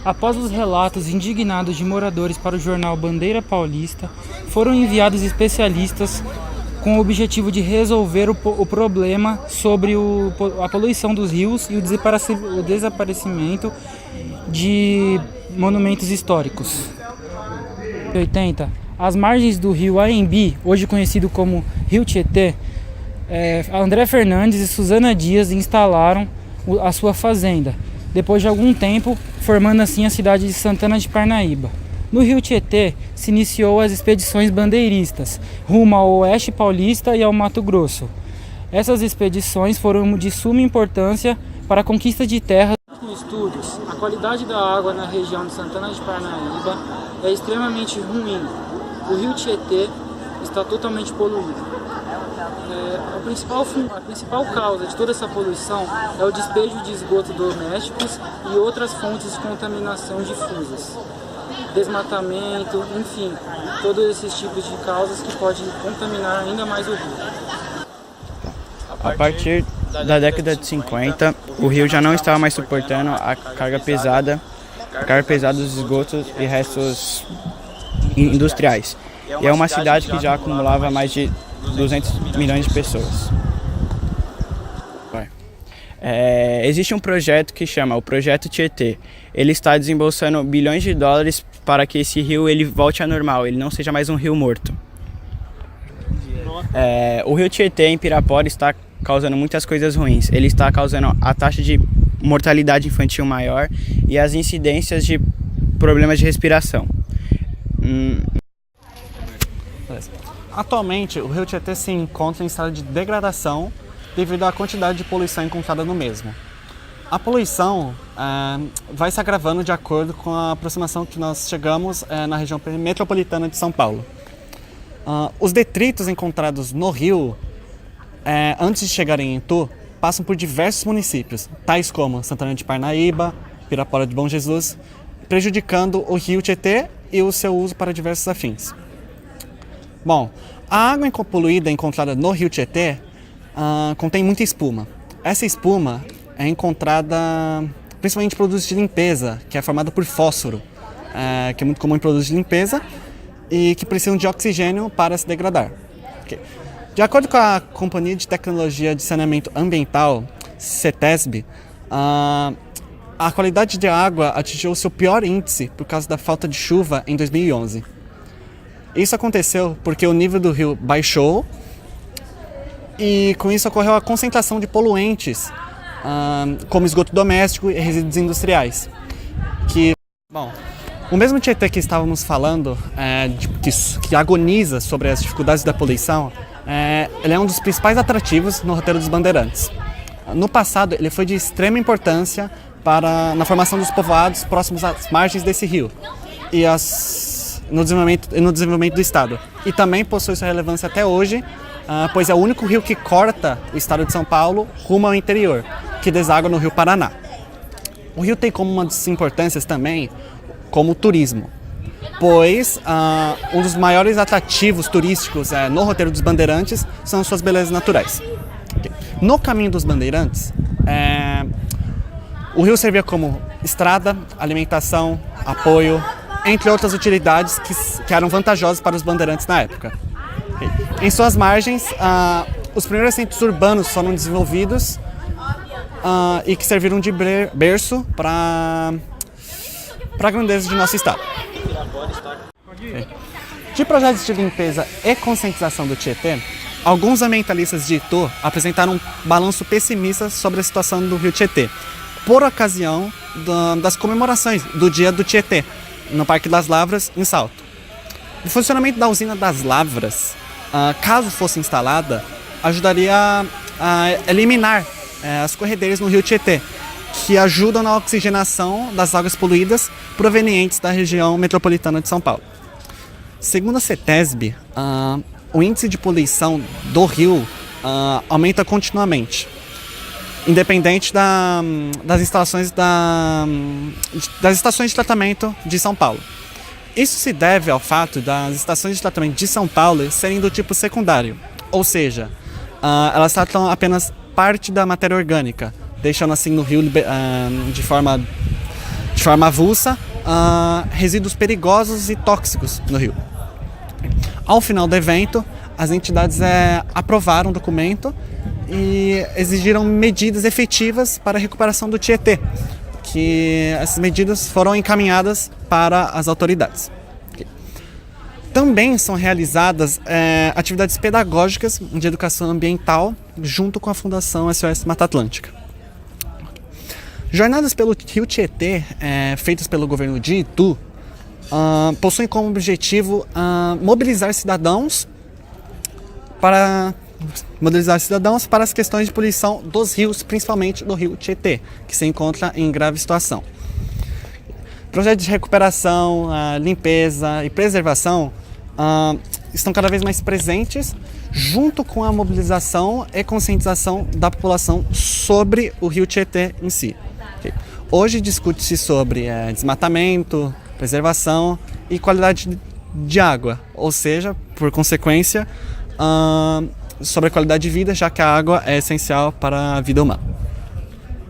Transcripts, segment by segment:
Após os relatos indignados de moradores para o jornal Bandeira Paulista, foram enviados especialistas com o objetivo de resolver o problema sobre a poluição dos rios e o desaparecimento de monumentos históricos. Em 80, às margens do rio Anhembi, hoje conhecido como Rio Tietê, André Fernandes e Suzana Dias instalaram a sua fazenda, depois de algum tempo, formando assim a cidade de Santana de Parnaíba. No Rio Tietê se iniciou as expedições bandeiristas, rumo ao Oeste Paulista e ao Mato Grosso. Essas expedições foram de suma importância para a conquista de terras. Com estudos, a qualidade da água na região de Santana de Parnaíba é extremamente ruim. O Rio Tietê está totalmente poluído. A principal causa de toda essa poluição é o despejo de esgotos domésticos e outras fontes de contaminação difusas. Desmatamento, enfim, todos esses tipos de causas que podem contaminar ainda mais o rio. A partir da década de 50, o rio já não estava mais suportando a carga pesada dos esgotos e restos industriais. E é uma cidade que já acumulava mais de 200 milhões de pessoas. Existe um projeto que chama o Projeto Tietê. Ele está desembolsando bilhões de dólares para que esse rio ele volte ao normal, ele não seja mais um rio morto. O Rio Tietê em Pirapora está causando muitas coisas ruins. Ele está causando a taxa de mortalidade infantil maior e as incidências de problemas de respiração. Atualmente, o Rio Tietê se encontra em estado de degradação devido à quantidade de poluição encontrada no mesmo. A poluição vai se agravando de acordo com a aproximação que nós chegamos na região metropolitana de São Paulo. Os detritos encontrados no rio, antes de chegarem em Itu, passam por diversos municípios, tais como Santana de Parnaíba, Pirapora de Bom Jesus, prejudicando o Rio Tietê e o seu uso para diversos afins. Bom, a água poluída encontrada no Rio Tietê contém muita espuma. Essa espuma é encontrada principalmente em produtos de limpeza, que é formada por fósforo, que é muito comum em produtos de limpeza e que precisam de oxigênio para se degradar. Okay. De acordo com a Companhia de Tecnologia de Saneamento Ambiental, CETESB, a qualidade de água atingiu o seu pior índice por causa da falta de chuva em 2011. Isso aconteceu porque o nível do rio baixou e com isso ocorreu a concentração de poluentes, como esgoto doméstico e resíduos industriais. O mesmo Tietê que estávamos falando, que agoniza sobre as dificuldades da poluição, ele é um dos principais atrativos no roteiro dos Bandeirantes. No passado, ele foi de extrema importância na formação dos povoados próximos às margens desse rio e no desenvolvimento do estado. E também possui sua relevância até hoje, pois é o único rio que corta o estado de São Paulo rumo ao interior, que deságua no Rio Paraná. O rio tem como uma das importâncias também como o turismo, pois um dos maiores atrativos turísticos no roteiro dos Bandeirantes são suas belezas naturais. No caminho dos Bandeirantes, o rio servia como estrada, alimentação, apoio, entre outras utilidades que eram vantajosas para os bandeirantes na época. Em suas margens, os primeiros centros urbanos foram desenvolvidos e que serviram de berço para a grandeza de nosso estado. De projetos de limpeza e conscientização do Tietê, alguns ambientalistas de Itu apresentaram um balanço pessimista sobre a situação do Rio Tietê, por ocasião das comemorações do Dia do Tietê, no Parque das Lavras, em Salto. O funcionamento da usina das Lavras, caso fosse instalada, ajudaria a eliminar as corredeiras no Rio Tietê, que ajudam na oxigenação das águas poluídas provenientes da região metropolitana de São Paulo. Segundo a CETESB, o índice de poluição do rio aumenta continuamente, independente das instalações das estações de tratamento de São Paulo. Isso se deve ao fato das estações de tratamento de São Paulo serem do tipo secundário, ou seja, elas tratam apenas parte da matéria orgânica, deixando assim no rio de forma forma avulsa resíduos perigosos e tóxicos no rio. Ao final do evento, as entidades aprovaram o documento e exigiram medidas efetivas para a recuperação do Tietê, que essas medidas foram encaminhadas para as autoridades. Também são realizadas atividades pedagógicas de educação ambiental junto com a Fundação SOS Mata Atlântica. Jornadas pelo Rio Tietê, feitas pelo governo de Itu, possuem como objetivo mobilizar cidadãos para as questões de poluição dos rios, principalmente do rio Tietê, que se encontra em grave situação. Projetos de recuperação, limpeza e preservação estão cada vez mais presentes, junto com a mobilização e conscientização da população sobre o rio Tietê em si. Hoje discute-se sobre desmatamento, preservação e qualidade de água, ou seja, por consequência, sobre a qualidade de vida, já que a água é essencial para a vida humana.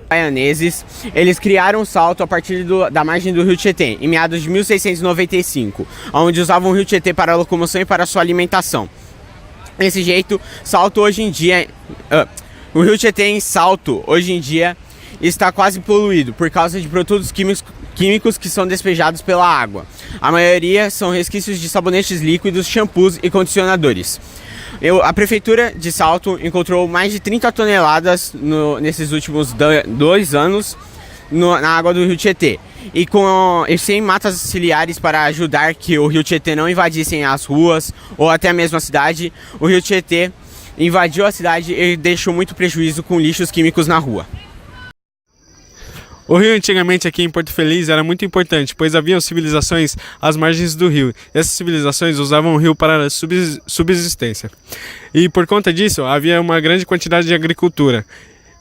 Baianeses, eles criaram o Salto a partir da margem do rio Tietê, em meados de 1695, onde usavam o rio Tietê para a locomoção e para a sua alimentação. Desse jeito, Salto hoje em dia, o rio Tietê em Salto hoje em dia está quase poluído por causa de produtos químicos que são despejados pela água. A maioria são resquícios de sabonetes líquidos, shampoos e condicionadores. A Prefeitura de Salto encontrou mais de 30 toneladas nesses últimos 2 anos na água do rio Tietê. E sem matas ciliares para ajudar que o rio Tietê não invadissem as ruas ou até mesmo a cidade, o rio Tietê invadiu a cidade e deixou muito prejuízo com lixos químicos na rua. O rio antigamente aqui em Porto Feliz era muito importante, pois haviam civilizações às margens do rio. E essas civilizações usavam o rio para subsistência. E por conta disso, havia uma grande quantidade de agricultura.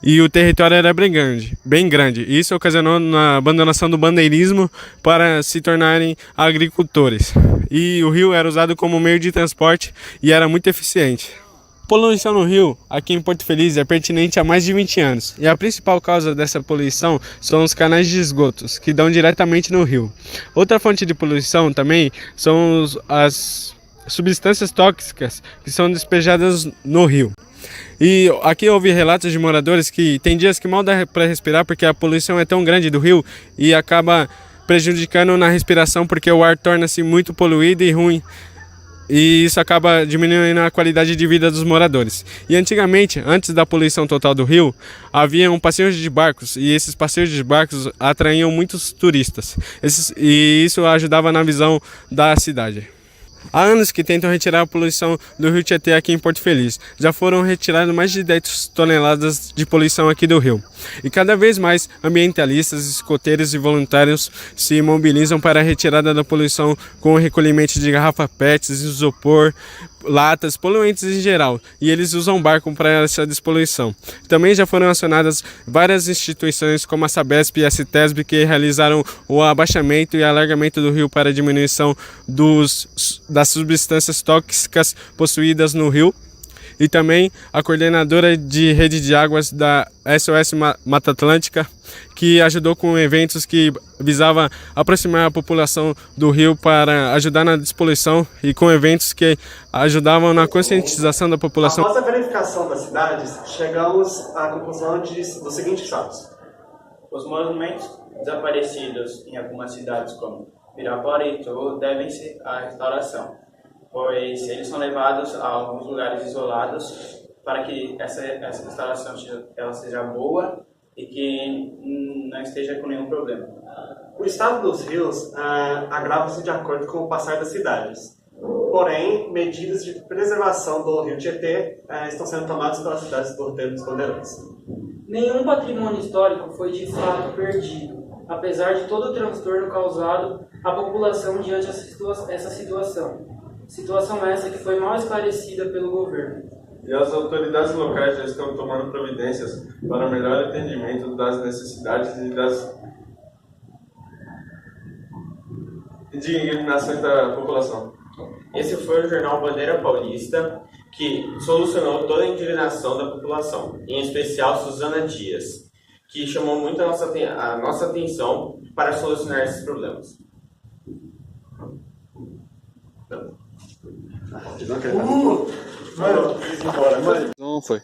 E o território era bem grande. E isso ocasionou a abandonação do bandeirismo para se tornarem agricultores. E o rio era usado como meio de transporte e era muito eficiente. A poluição no rio, aqui em Porto Feliz, é pertinente há mais de 20 anos. E a principal causa dessa poluição são os canais de esgotos, que dão diretamente no rio. Outra fonte de poluição também são as substâncias tóxicas que são despejadas no rio. E aqui houve relatos de moradores que tem dias que mal dá para respirar porque a poluição é tão grande do rio e acaba prejudicando na respiração porque o ar torna-se muito poluído e ruim. E isso acaba diminuindo a qualidade de vida dos moradores. E antigamente, antes da poluição total do rio, havia passeios de barcos, e esses passeios de barcos atraíam muitos turistas. E isso ajudava na visão da cidade. Há anos que tentam retirar a poluição do rio Tietê aqui em Porto Feliz. Já foram retiradas mais de 10 toneladas de poluição aqui do rio. E cada vez mais ambientalistas, escoteiros e voluntários se mobilizam para a retirada da poluição com o recolhimento de garrafa PET, isopor, latas, poluentes em geral. E eles usam barco para essa despoluição. Também já foram acionadas várias instituições como a Sabesp e a Citesb que realizaram o abaixamento e alargamento do rio para a diminuição das substâncias tóxicas possuídas no rio. E também a coordenadora de rede de águas da SOS Mata Atlântica, que ajudou com eventos que visava aproximar a população do rio para ajudar na despoluição e com eventos que ajudavam na conscientização da população. Após a verificação das cidades, chegamos à conclusão dos seguintes fatos. Os monumentos desaparecidos em algumas cidades como Pirapora e Itu devem-se à restauração, pois eles são levados a alguns lugares isolados para que essa restauração seja boa e que não esteja com nenhum problema. O estado dos rios agrava-se de acordo com o passar das cidades. Porém, medidas de preservação do rio Tietê estão sendo tomadas pelas cidades do roteiro dos Bandeirantes. Nenhum patrimônio histórico foi de fato perdido, apesar de todo o transtorno causado à população diante essa situação. Situação essa que foi mal esclarecida pelo governo. E as autoridades locais já estão tomando providências para o melhor entendimento das necessidades e das indignações da população. Esse foi o jornal Bandeira Paulista, que solucionou toda a indignação da população, em especial Suzana Dias, que chamou muito a nossa atenção para solucionar esses problemas. Não foi.